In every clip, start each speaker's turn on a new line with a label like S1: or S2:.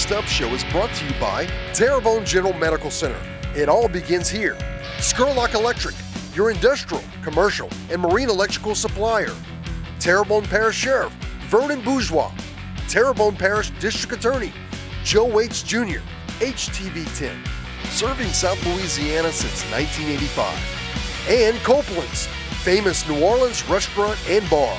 S1: Stubbs Show is brought to you by Terrebonne General Medical Center. It all begins here. Scurlock Electric, your industrial, commercial, and marine electrical supplier. Terrebonne Parish Sheriff Vernon Bourque. Terrebonne Parish District Attorney Joe Waits Jr., HTV10, serving South Louisiana since 1985. And Copelands, famous New Orleans restaurant and bar.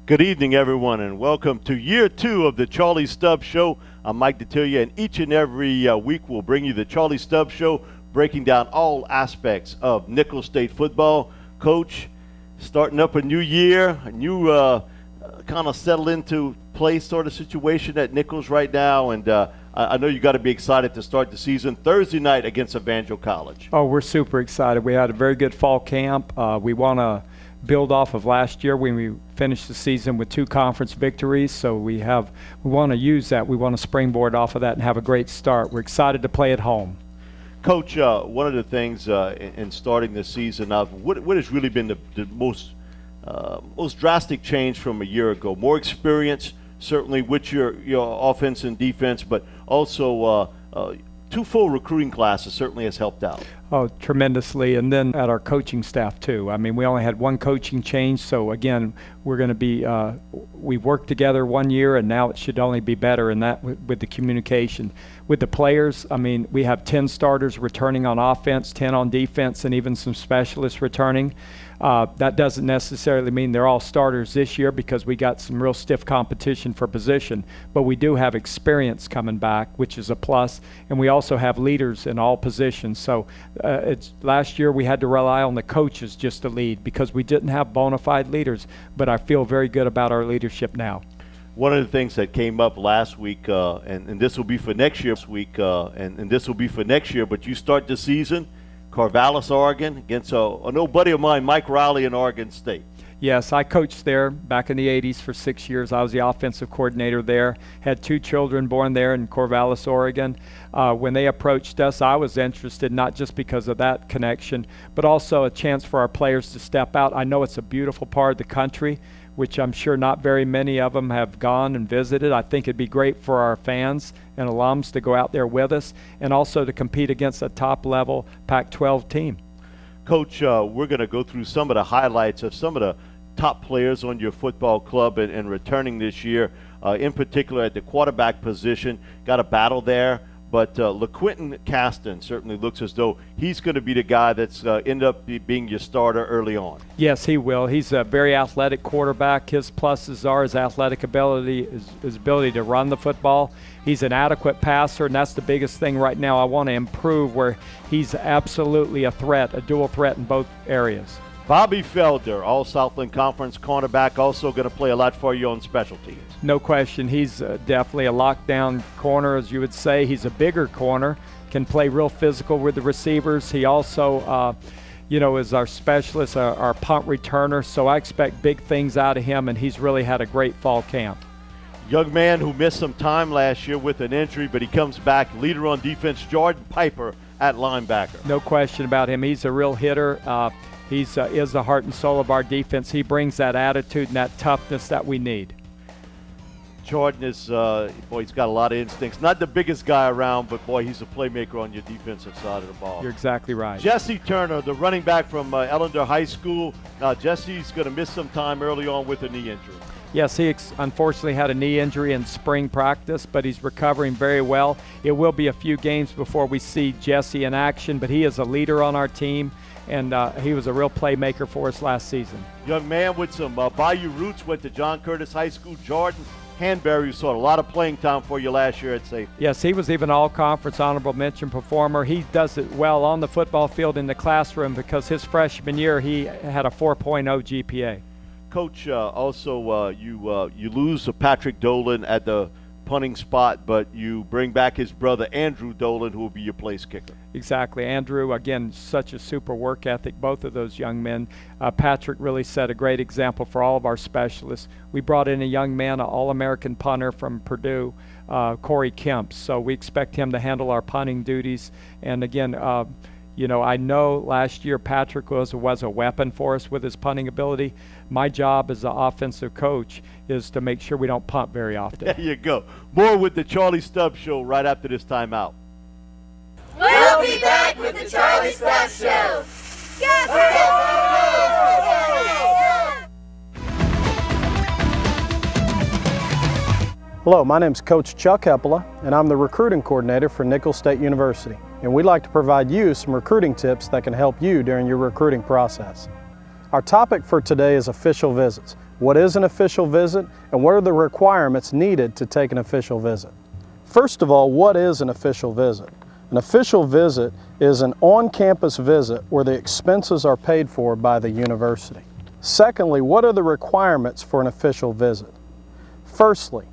S2: Good evening, everyone, and welcome to year 2 of the Charlie Stubbs Show. I'm Mike Detillier, and each and every week we'll bring you the Charlie Stubbs Show, breaking down all aspects of Nicholls State football. Coach, starting up a new year, a new kind of settle into place sort of situation at Nicholls right now, and I know you got to be excited to start the season Thursday night against Evangel College.
S3: Oh, we're super excited. We had a very good fall camp. We want to build off of last year when we finished the season with 2 conference victories, so we want to use that. We want to springboard off of that and have a great start. We're excited to play at home.
S2: Coach, one of the things in starting the season, what has really been the most drastic change from a year ago? More experience, certainly with your offense and defense, but also 2 full recruiting classes certainly has helped out.
S3: Oh, tremendously. And then at our coaching staff, too. I mean, we only had 1 coaching change. So, again, we're going to be we've worked together 1 year, and now it should only be better. And that with the communication. With the players, I mean, we have 10 starters returning on offense, 10 on defense, and even some specialists returning. That doesn't necessarily mean they're all starters this year because we got some real stiff competition for position. But we do have experience coming back, which is a plus. And we also have leaders in all positions. So last year we had to rely on the coaches just to lead because we didn't have bona fide leaders. But I feel very good about our leadership now.
S2: One of the things that came up last week, and this will be for next year, and this will be for next year, but you start the season, Corvallis, Oregon, against an old buddy of mine, Mike Riley in Oregon State.
S3: Yes, I coached there back in the 80s for 6 years. I was the offensive coordinator there, had 2 children born there in Corvallis, Oregon. When they approached us, I was interested not just because of that connection, but also a chance for our players to step out. I know it's a beautiful part of the country, which I'm sure not very many of them have gone and visited. I think it'd be great for our fans and alums to go out there with us and also to compete against a top-level Pac-12 team.
S2: Coach, we're going to go through some of the highlights of some of the top players on your football club and returning this year, in particular at the quarterback position. Got a battle there, but LaQuinton Caston certainly looks as though he's going to be the guy that's end up being your starter early on. Yes,
S3: he will. He's a very athletic quarterback. His pluses are his athletic ability, his ability to run the football. He's an adequate passer, and that's the biggest thing right now. I want to improve where he's absolutely a threat, a dual threat in both areas.
S2: Bobby Felder, all Southland Conference cornerback, also going to play a lot for you on special teams.
S3: No question. He's definitely a lockdown corner, as you would say. He's a bigger corner, can play real physical with the receivers. He also, is our specialist, our punt returner. So I expect big things out of him, and he's really had a great fall camp.
S2: Young man who missed some time last year with an injury, but he comes back. Leader on defense, Jordan Piper at linebacker.
S3: No question about him. He's a real hitter. He is the heart and soul of our defense. He brings that attitude and that toughness that we need.
S2: Jordan is, he's got a lot of instincts. Not the biggest guy around, but, boy, he's a playmaker on your defensive side of the ball.
S3: You're exactly right.
S2: Jesse Turner, the running back from Ellender High School. Jesse's going to miss some time early on with a knee injury.
S3: Yes, he unfortunately had a knee injury in spring practice, but he's recovering very well. It will be a few games before we see Jesse in action, but he is a leader on our team. And he was a real playmaker for us last season.
S2: Young man with some Bayou roots, went to John Curtis High School. Jordan Hanberry, who saw a lot of playing time for you last year at safety.
S3: Yes, he was even all-conference honorable mention performer. He does it well on the football field in the classroom because his freshman year he had a 4.0 GPA.
S2: Coach, also you lose Patrick Dolan at the punting spot, but you bring back his brother Andrew Dolan, who will be your place kicker.
S3: Exactly. Andrew, again, such a super work ethic, both of those young men. Patrick really set a great example for all of our specialists. We brought in a young man, an All-American punter from Purdue, Corey Kemp, so we expect him to handle our punting duties. And again, You know, I know last year Patrick was a weapon for us with his punting ability. My job as the offensive coach is to make sure we don't punt very often.
S2: There you go. More with the Charlie Stubbs Show right after this timeout.
S4: We'll be back with the Charlie Stubbs Show.
S5: Hello, my name is Coach Chuck Kepler, and I'm the recruiting coordinator for Nicholls State University. And we'd like to provide you some recruiting tips that can help you during your recruiting process. Our topic for today is official visits. What is an official visit, and what are the requirements needed to take an official visit? First of all, what is an official visit? An official visit is an on-campus visit where the expenses are paid for by the university. Secondly, what are the requirements for an official visit? Firstly,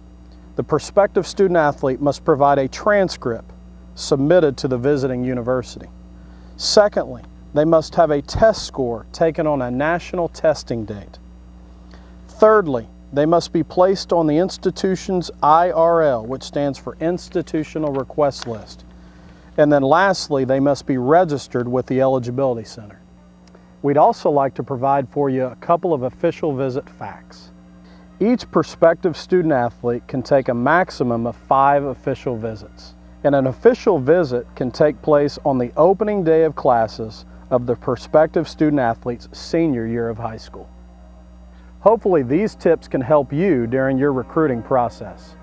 S5: the prospective student athlete must provide a transcript submitted to the visiting university. Secondly, they must have a test score taken on a national testing date. Thirdly, they must be placed on the institution's IRL, which stands for Institutional Request List. And then lastly, they must be registered with the Eligibility Center. We'd also like to provide for you a couple of official visit facts. Each prospective student athlete can take a maximum of 5 official visits. And an official visit can take place on the opening day of classes of the prospective student athlete's senior year of high school. Hopefully these tips can help you during your recruiting process.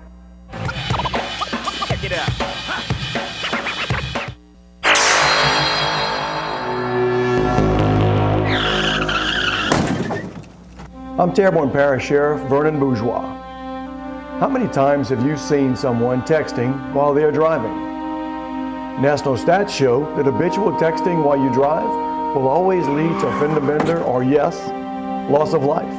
S6: Check it out.
S7: I'm Terrebonne Parish Sheriff Vernon Bourque. How many times have you seen someone texting while they're driving? National stats show that habitual texting while you drive will always lead to a fender bender or, yes, loss of life.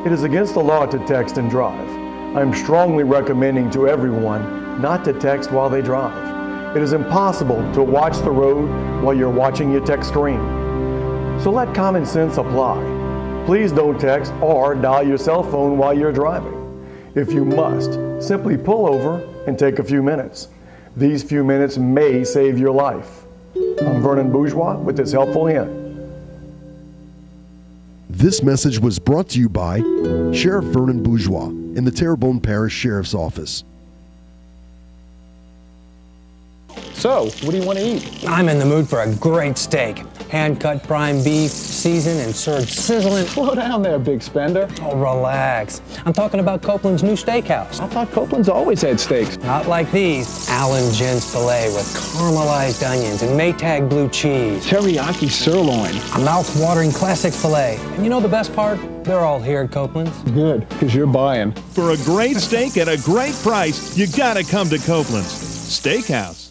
S7: It is against the law to text and drive. I'm strongly recommending to everyone not to text while they drive. It is impossible to watch the road while you're watching your text screen. So let common sense apply. Please don't text or dial your cell phone while you're driving. If you must, simply pull over and take a few minutes. These few minutes may save your life. I'm Vernon Bourque with this helpful hint.
S1: This message was brought to you by Sheriff Vernon Bourque in the Terrebonne Parish Sheriff's Office.
S5: So, what do you want to eat?
S8: I'm in the mood for a great steak. Hand-cut prime beef, seasoned and served sizzling.
S5: Slow down there, big spender.
S8: Oh, relax. I'm talking about Copeland's new steakhouse.
S5: I thought Copeland's always had steaks.
S8: Not like these. Allen Gents filet with caramelized onions and Maytag blue cheese.
S5: Teriyaki sirloin.
S8: A mouth-watering classic filet. And you know the best part? They're all here at Copeland's.
S5: Good, because you're buying.
S6: For a great steak at a great price, you gotta come to Copeland's Steakhouse.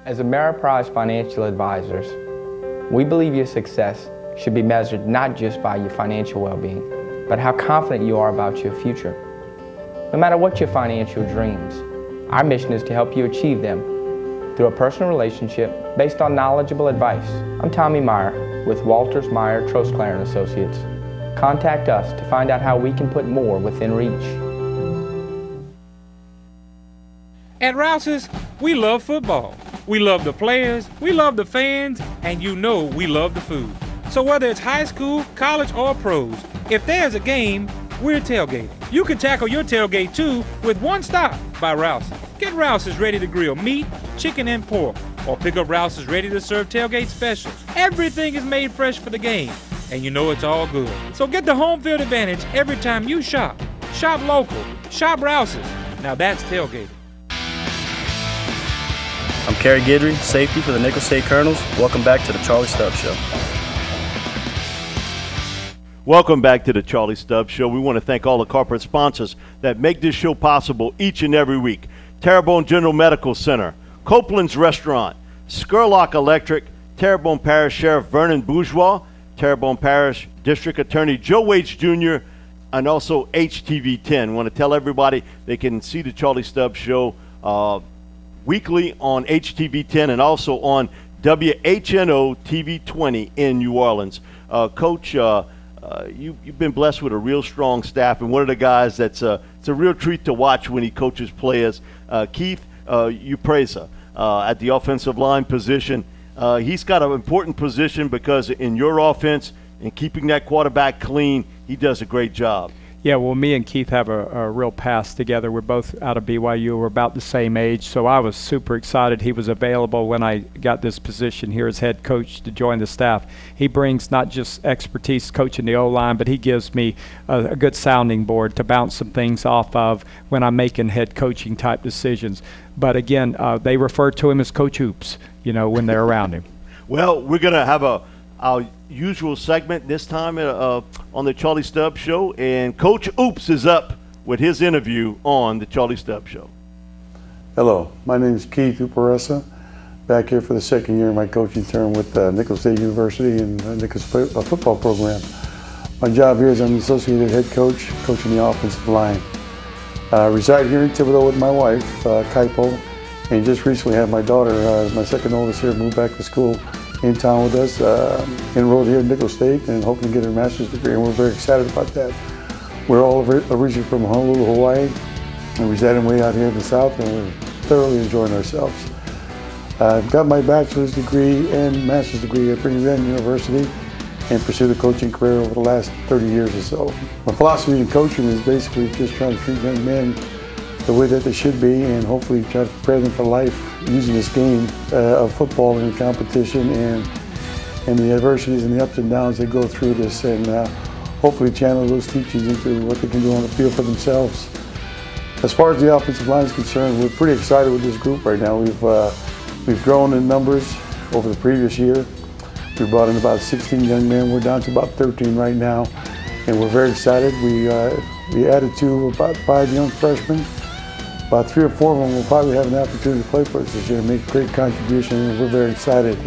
S9: As Ameriprise financial advisors, we believe your success should be measured not just by your financial well-being, but how confident you are about your future. No matter what your financial dreams, our mission is to help you achieve them through a personal relationship based on knowledgeable advice. I'm Tommy Meyer with Walters Meyer Trostclair & Associates. Contact us to find out how we can put more within reach.
S10: At Rouse's, we love football. We love the players, we love the fans, and you know we love the food. So whether it's high school, college, or pros, if there's a game, we're tailgating. You can tackle your tailgate too with one stop by Rouse's. Get Rouse's ready to grill meat, chicken, and pork, or pick up Rouse's ready to serve tailgate specials. Everything is made fresh for the game, and you know it's all good. So get the home field advantage every time you shop. Shop local, shop Rouse's. Now that's tailgating.
S11: I'm Kerry Guidry, safety for the Nicholls State Colonels. Welcome back to the Charlie Stubbs Show.
S2: Welcome back to the Charlie Stubbs Show. We want to thank all the corporate sponsors that make this show possible each and every week. Terrebonne General Medical Center, Copeland's Restaurant, Scurlock Electric, Terrebonne Parish Sheriff Vernon Bourque, Terrebonne Parish District Attorney Joe Waits Jr., and also HTV10. I want to tell everybody they can see the Charlie Stubbs Show weekly on HTV10 and also on WHNO TV 20 in New Orleans. Coach, you've been blessed with a real strong staff, and one of the guys it's a real treat to watch when he coaches players. Keith Upreza at the offensive line position. He's got an important position because in your offense and keeping that quarterback clean, he does a great job.
S3: Yeah, well, me and Keith have a real past together. We're both out of BYU. We're about the same age, so I was super excited he was available when I got this position here as head coach to join the staff. He brings not just expertise coaching the O-line, but he gives me a good sounding board to bounce some things off of when I'm making head coaching type decisions. But again, they refer to him as Coach Oops, when they're around him.
S2: Well, we're going to have our usual segment this time on the Charlie Stubbs Show, and Coach Oops is up with his interview on the Charlie Stubbs Show.
S12: Hello, my name is Keith Upreza, back here for the second year of my coaching term with Nicholls State University and Nicholls football program. My job here is I'm the associated head coach, coaching the offensive line. I reside here in Thibodaux with my wife, Kaipo, and just recently had my daughter, my second oldest here, move back to school in town with us, enrolled here at Nicholls State and hoping to get her master's degree, and we're very excited about that. We're all originally from Honolulu, Hawaii, and residing way out here in the south, and we're thoroughly enjoying ourselves. I've got my bachelor's degree and master's degree at Brigham Young University and pursued a coaching career over the last 30 years or so. My philosophy in coaching is basically just trying to treat young men the way that they should be, and hopefully try to prepare them for life using this game of football and competition and the adversities and the ups and downs they go through this, and hopefully channel those teachings into what they can do on the field for themselves. As far as the offensive line is concerned, we're pretty excited with this group right now. We've grown in numbers over the previous year. We brought in about 16 young men. We're down to about 13 right now, and we're very excited. We added about 5 young freshmen. About 3 or 4 of them will probably have an opportunity to play for us this year and make a great contribution, and we're very excited.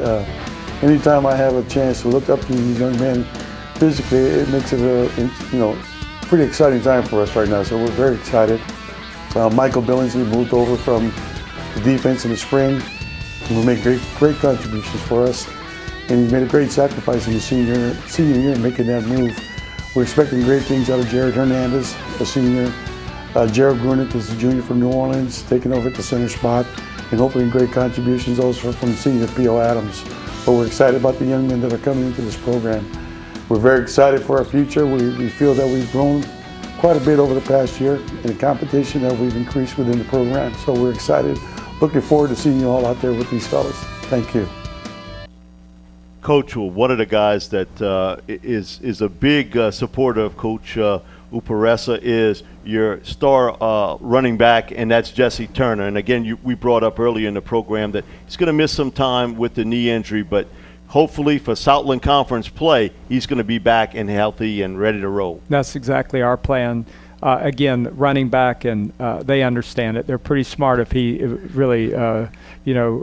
S12: Anytime I have a chance to look up to these young men physically, it makes it a pretty exciting time for us right now, so we're very excited. Michael Billingsley moved over from the defense in the spring and will make great contributions for us, and he made a great sacrifice in the senior year making that move. We're expecting great things out of Jared Hernandez, a senior. Gerald Grunick is a junior from New Orleans, taking over at the center spot, and hopefully great contributions also from senior P.O. Adams. But we're excited about the young men that are coming into this program. We're very excited for our future. We feel that we've grown quite a bit over the past year in the competition that we've increased within the program. So we're excited. Looking forward to seeing you all out there with these fellas. Thank you.
S2: Coach, one of the guys that is a big supporter of Coach Upreza is your star running back, and that's Jesse Turner. And again, we brought up earlier in the program that he's going to miss some time with the knee injury, but hopefully for Southland Conference play, he's going to be back and healthy and ready to roll.
S3: That's exactly our plan. Again, running back, and they understand it. They're pretty smart if he really,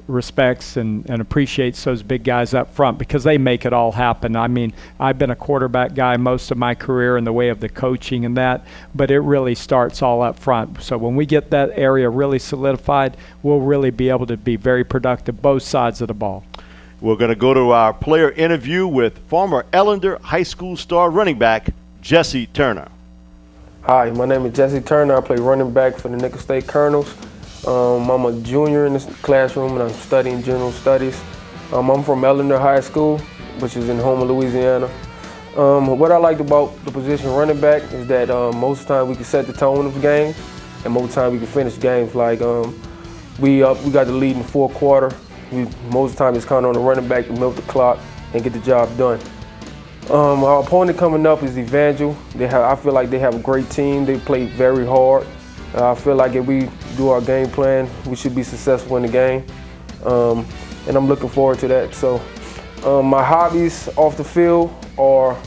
S3: respects and appreciates those big guys up front, because they make it all happen. I mean, I've been a quarterback guy most of my career in the way of the coaching and that, but it really starts all up front. So when we get that area really solidified, we'll really be able to be very productive both sides of the ball.
S2: We're going to go to our player interview with former Ellender High School star running back Jesse Turner.
S13: Hi, my name is Jesse Turner. I play running back for the Nicholls State Colonels. I'm a junior in this classroom, and I'm studying general studies. I'm from Ellender High School, which is in Houma, Louisiana. What I liked about the position running back is that most of the time we can set the tone of the game, and most of the time we can finish games. Like we got the lead in the fourth quarter. Most of the time it's kind of on the running back to milk the clock and get the job done. Our opponent coming up is Evangel. I feel like they have a great team. They play very hard. I feel like if we do our game plan, we should be successful in the game. And I'm looking forward to that. So my hobbies off the field are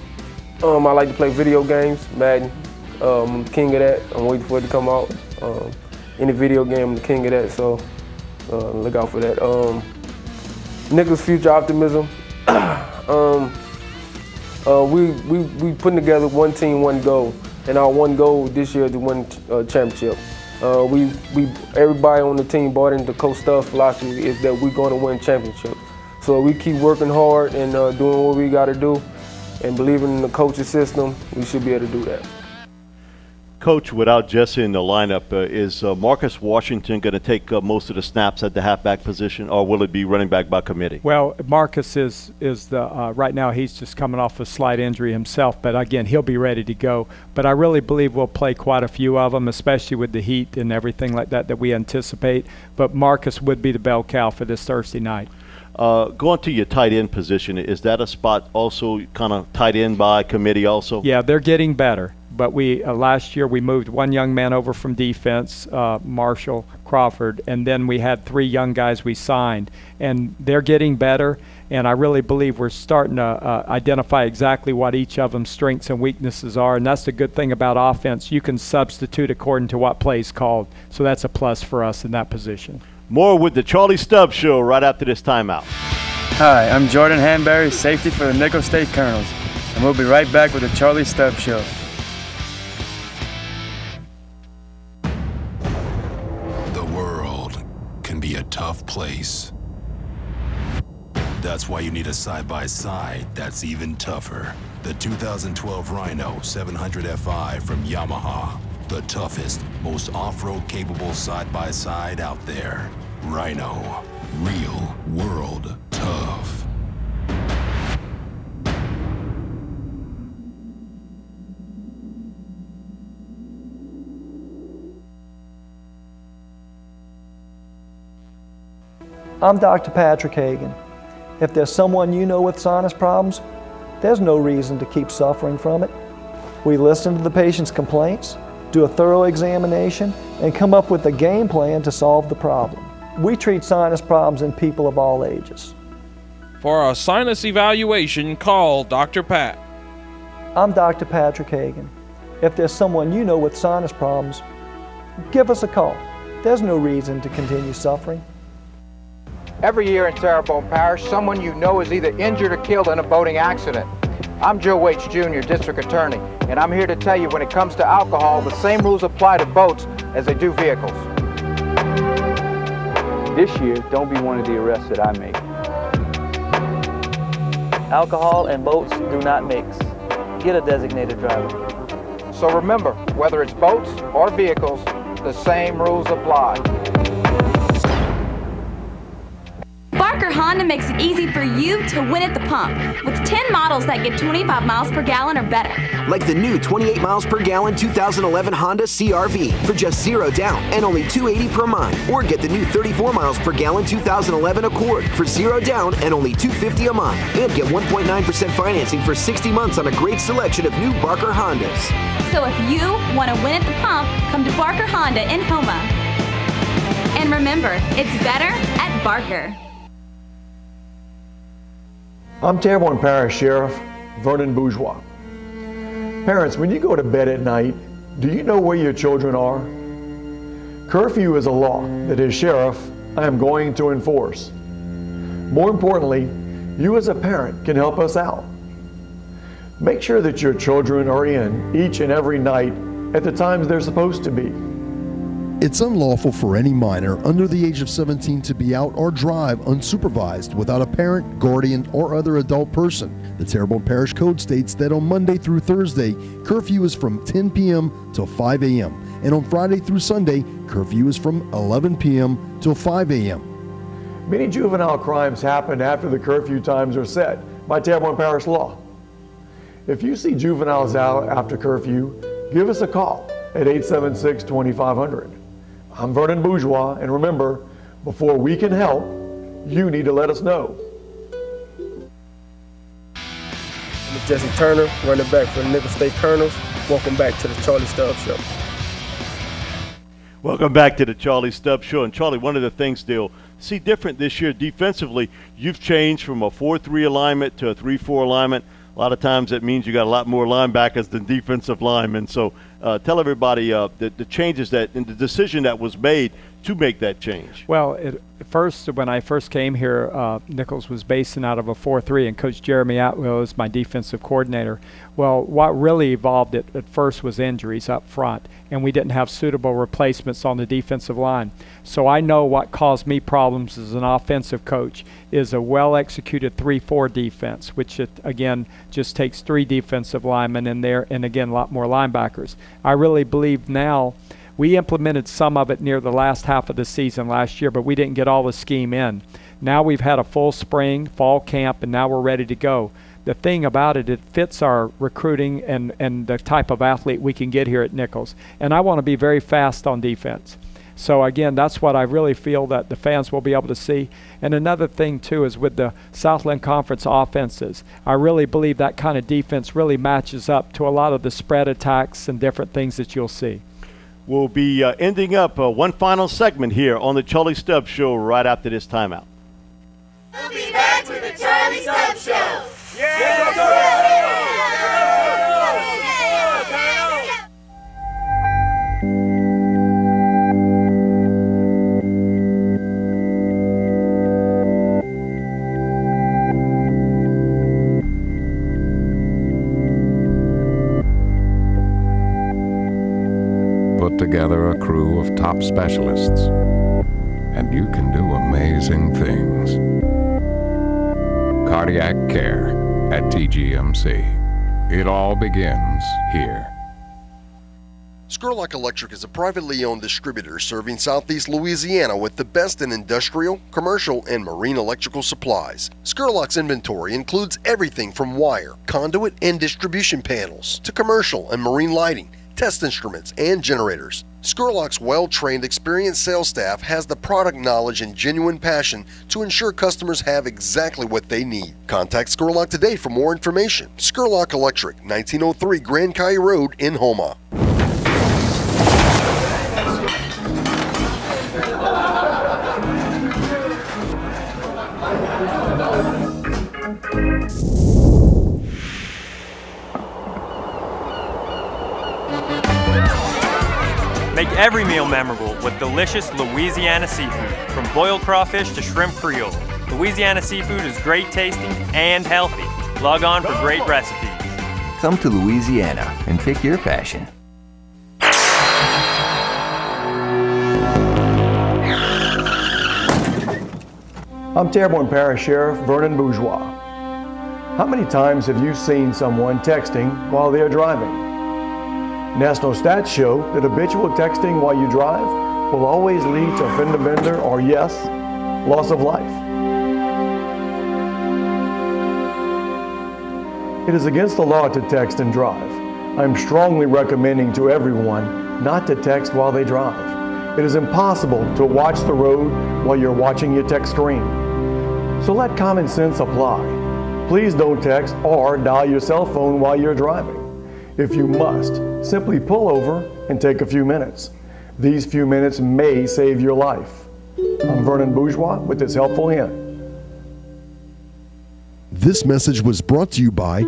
S13: I like to play video games, Madden. I'm the king of that. I'm waiting for it to come out. Any video game, I'm the king of that. So look out for that. Nicholls Future Optimism. We putting together one team, one goal, and our one goal this year is to win championship. Everybody on the team bought into Coach Stubbs' philosophy is that we're going to win championship. So we keep working hard and doing what we got to do, and believing in the coaching system, we should be able to do that.
S2: Coach, without Jesse in the lineup, is Marcus Washington going to take most of the snaps at the halfback position, or will it be running back by committee?
S3: Well, Marcus is the right now he's just coming off a slight injury himself, but again, he'll be ready to go. But I really believe we'll play quite a few of them, especially with the heat and everything like that we anticipate. But Marcus would be the bell cow for this Thursday night.
S2: Going to your tight end position, is that a spot also kind of tight end by committee also?
S3: Yeah, they're getting better. But we last year we moved one young man over from defense, Marshall Crawford, and then we had 3 young guys we signed, and they're getting better. And I really believe we're starting to identify exactly what each of them's strengths and weaknesses are, and that's the good thing about offense. You can substitute according to what play's called, so that's a plus for us in that position.
S2: More with the Charlie Stubbs Show right after this timeout.
S14: Hi, I'm Jordan Hanbury, safety for the Nickel State Colonels, and we'll be right back with the Charlie Stubbs Show.
S15: Be a tough place. That's why you need a side-by-side that's even tougher. The 2012 Rhino 700 Fi from Yamaha. The toughest, most off-road capable side-by-side out there. Rhino. Real world tough.
S16: I'm Dr. Patrick Hagan. If there's someone you know with sinus problems, there's no reason to keep suffering from it. We listen to the patient's complaints, do a thorough examination, and come up with a game plan to solve the problem. We treat sinus problems in people of all ages.
S17: For a sinus evaluation, call Dr. Pat.
S16: I'm Dr. Patrick Hagan. If there's someone you know with sinus problems, give us a call. There's no reason to continue suffering.
S18: Every year in Terrebonne Parish, someone you know is either injured or killed in a boating accident. I'm Joe Waits Jr., District Attorney, and I'm here to tell you when it comes to alcohol, the same rules apply to boats as they do vehicles.
S19: This year, don't be one of the arrests that I make. Alcohol and boats do not mix. Get a designated driver.
S18: So remember, whether it's boats or vehicles, the same rules apply.
S20: Barker Honda makes it easy for you to win at the pump with 10 models that get 25 miles per gallon or better.
S21: Like the new 28 miles per gallon 2011 Honda CR-V for just $0 down and only $280 per month. Or get the new 34 miles per gallon 2011 Accord for $0 down and only $250 a month. And get 1.9% financing for 60 months on a great selection of new Barker Hondas.
S20: So if you want to win at the pump, come to Barker Honda in Houma. And remember, it's better at Barker.
S7: I'm Terrebonne Parish Sheriff Vernon Bourque. Parents, when you go to bed at night, do you know where your children are? Curfew is a law that as sheriff, I am going to enforce. More importantly, you as a parent can help us out. Make sure that your children are in each and every night at the times they're supposed to be.
S1: It's unlawful for any minor under the age of 17 to be out or drive unsupervised without a parent, guardian, or other adult person. The Terrebonne Parish Code states that on Monday through Thursday, curfew is from 10 p.m. till 5 a.m. And on Friday through Sunday, curfew is from 11 p.m. till 5 a.m.
S7: Many juvenile crimes happen after the curfew times are set by Terrebonne Parish law. If you see juveniles out after curfew, give us a call at 876-2500. I'm Vernon Bourque, and remember, before we can help, you need to let us know.
S13: I'm Jesse Turner, running back for the Nickel State Colonels. Welcome back to the Charlie Stubbs Show.
S2: Welcome back to the Charlie Stubbs Show. And Charlie, one of the things they'll see different this year defensively, you've changed from a 4-3 alignment to a 3-4 alignment. A lot of times that means you got a lot more linebackers than defensive linemen. So tell everybody the changes that and the decision that was made to make that change?
S3: Well, first, when I first came here, Nichols was basing out of a 4-3, and Coach Jeremy Atwell is my defensive coordinator. Well, what really evolved at first was injuries up front, and we didn't have suitable replacements on the defensive line. So I know what caused me problems as an offensive coach is a well-executed 3-4 defense, which again just takes 3 defensive linemen in there, and again a lot more linebackers. I really believe now. We implemented some of it near the last half of the season last year, but we didn't get all the scheme in. Now we've had a full spring, fall camp, and now we're ready to go. The thing about it fits our recruiting and the type of athlete we can get here at Nichols. And I want to be very fast on defense. So again, that's what I really feel that the fans will be able to see. And another thing too is with the Southland Conference offenses, I really believe that kind of defense really matches up to a lot of the spread attacks and different things that you'll see.
S2: We'll be ending up one final segment here on the Charlie Stubbs Show right after this timeout.
S4: We'll be back with the Charlie Stubbs Show.
S22: Put together a crew of top specialists, and you can do amazing things. Cardiac care at TGMC. It all begins here.
S1: Scurlock Electric is a privately owned distributor serving Southeast Louisiana with the best in industrial, commercial, and marine electrical supplies. Scurlock's inventory includes everything from wire, conduit, and distribution panels to commercial and marine lighting, test instruments, and generators. Scurlock's well-trained, experienced sales staff has the product knowledge and genuine passion to ensure customers have exactly what they need. Contact Scurlock today for more information. Scurlock Electric, 1903 Grand Caille Road in Houma.
S23: Make every meal memorable with delicious Louisiana seafood, from boiled crawfish to shrimp creole. Louisiana seafood is great tasting and healthy. Log on for great recipes.
S24: Come to Louisiana and pick your passion.
S7: I'm Terrebonne Parish Sheriff Vernon Bourque. How many times have you seen someone texting while they're driving? National stats show that habitual texting while you drive will always lead to a fender bender or, yes, loss of life. It is against the law to text and drive. I'm strongly recommending to everyone not to text while they drive. It is impossible to watch the road while you're watching your text screen. So let common sense apply. Please don't text or dial your cell phone while you're driving. If you must, simply pull over and take a few minutes. These few minutes may save your life. I'm Vernon Bourque with this helpful hint.
S1: This message was brought to you by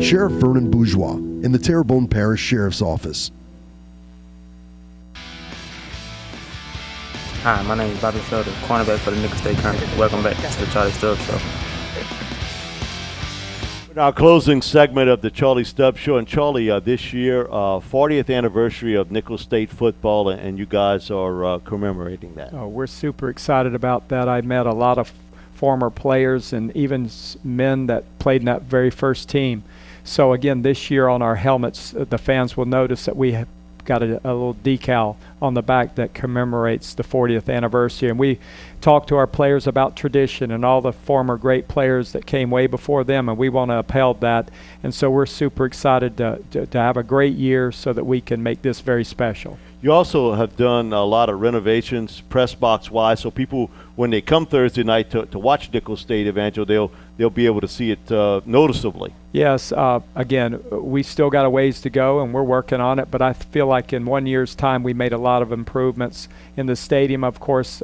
S1: Sheriff Vernon Bourque in the Terrebonne Parish Sheriff's Office.
S25: Hi, my name is Bobby Felder, cornerback for the Nichols State Colonels. Welcome back to the Charlie Stubbs Show.
S2: Our closing segment of the Charlie Stubbs Show. And Charlie, this year, 40th anniversary of Nichols State football, and you guys are commemorating that.
S3: Oh, we're super excited about that. I met a lot of former players and even men that played in that very first team. So again, this year on our helmets, the fans will notice that we have got a little decal on the back that commemorates the 40th anniversary. And we talk to our players about tradition and all the former great players that came way before them, and we want to uphold that. And so we're super excited to have a great year so that we can make this very special.
S2: You also have done a lot of renovations, press box wise, so people, when they come Thursday night to watch Nichols State, Evangel, they'll be able to see it noticeably.
S3: Yes, again, we still got a ways to go, and we're working on it, but I feel like in 1 year's time we made a lot of improvements. In the stadium, of course,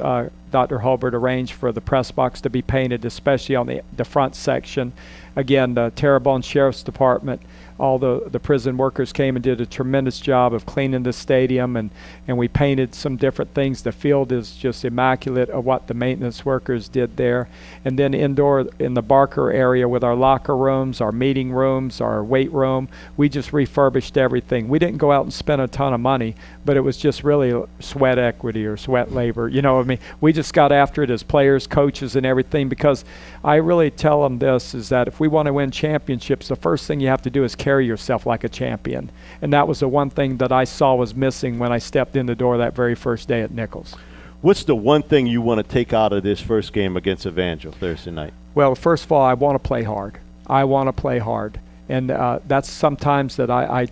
S3: Dr. Hulbert arranged for the press box to be painted, especially on the front section. Again, the Terrebonne Sheriff's Department, all the prison workers came and did a tremendous job of cleaning the stadium, and we painted some different things. The field is just immaculate of what the maintenance workers did there. And then indoor in the Barker area with our locker rooms, our meeting rooms, our weight room, we just refurbished everything. We didn't go out and spend a ton of money, but it was just really sweat equity or sweat labor. You know what I mean? We just got after it as players, coaches, and everything, because I really tell them this, is that if we want to win championships, the first thing you have to do is carry yourself like a champion. And that was the one thing that I saw was missing when I stepped in the door that very first day at Nichols.
S2: What's the one thing you want to take out of this first game against Evangel Thursday night?
S3: Well, first of all, I want to play hard. I want to play hard. And that's sometimes that I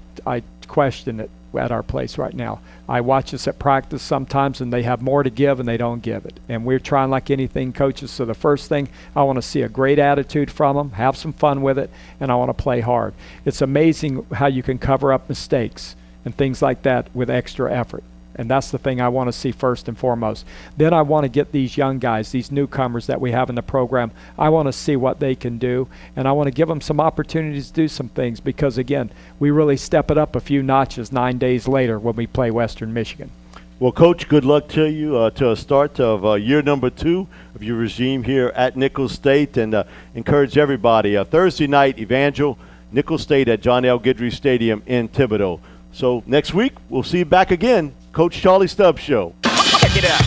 S3: question it at our place right now. I watch us at practice sometimes, and they have more to give and they don't give it. And we're trying like anything, coaches. So the first thing, I want to see a great attitude from them, have some fun with it, and I want to play hard. It's amazing how you can cover up mistakes and things like that with extra effort. And that's the thing I want to see first and foremost. Then I want to get these young guys, these newcomers that we have in the program, I want to see what they can do, and I want to give them some opportunities to do some things, because, again, we really step it up a few notches 9 days later when we play Western Michigan.
S2: Well, Coach, good luck to you to a start of year number 2 of your regime here at Nichols State, and encourage everybody. Thursday night, Evangel, Nichols State at John L. Guidry Stadium in Thibodaux. So next week, we'll see you back again. Coach Charlie Stubbs Show.
S4: Check it out.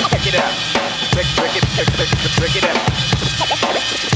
S4: Check it out. Check it out.